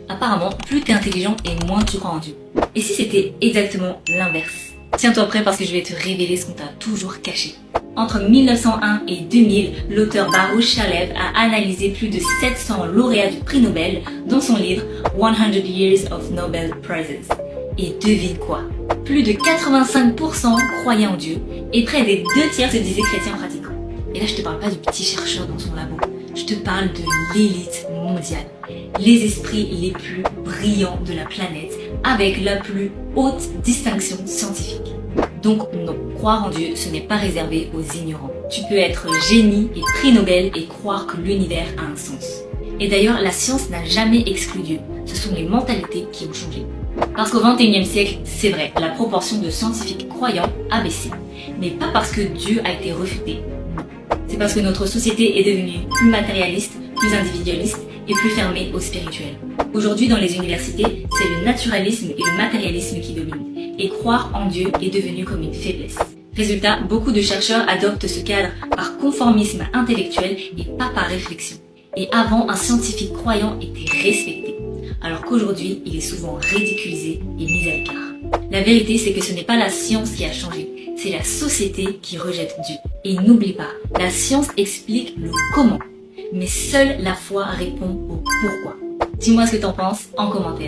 Apparemment, plus t'es intelligent et moins tu crois en Dieu. Et si c'était exactement l'inverse? Tiens-toi prêt parce que je vais te révéler ce qu'on t'a toujours caché. Entre 1901 et 2000, l'auteur Baruch Shalev a analysé plus de 700 lauréats du prix Nobel dans son livre 100 Years of Nobel Prizes. Et devine quoi? Plus de 85% croyaient en Dieu et près des 2 tiers se disaient chrétiens pratiquants. Et là, je te parle pas du petit chercheur dans son labo, je te parle de l'élite mondiale. Les esprits les plus brillants de la planète avec la plus haute distinction scientifique. Donc non, croire en Dieu, ce n'est pas réservé aux ignorants. Tu peux être génie et prix Nobel et croire que l'univers a un sens. Et d'ailleurs, la science n'a jamais exclu Dieu. Ce sont les mentalités qui ont changé. Parce qu'au XXIe siècle, c'est vrai, la proportion de scientifiques croyants a baissé. Mais pas parce que Dieu a été refuté. Non. C'est parce que notre société est devenue plus matérialiste, plus individualiste et plus fermée au spirituel. Aujourd'hui, dans les universités, c'est le naturalisme et le matérialisme qui dominent. Et croire en Dieu est devenu comme une faiblesse. Résultat, beaucoup de chercheurs adoptent ce cadre par conformisme intellectuel et pas par réflexion. Et avant, un scientifique croyant était respecté, alors qu'aujourd'hui, il est souvent ridiculisé et mis à l'écart. La vérité, c'est que ce n'est pas la science qui a changé, c'est la société qui rejette Dieu. Et n'oublie pas, la science explique le comment, mais seule la foi répond au pourquoi. Dis-moi ce que t'en penses en commentaire.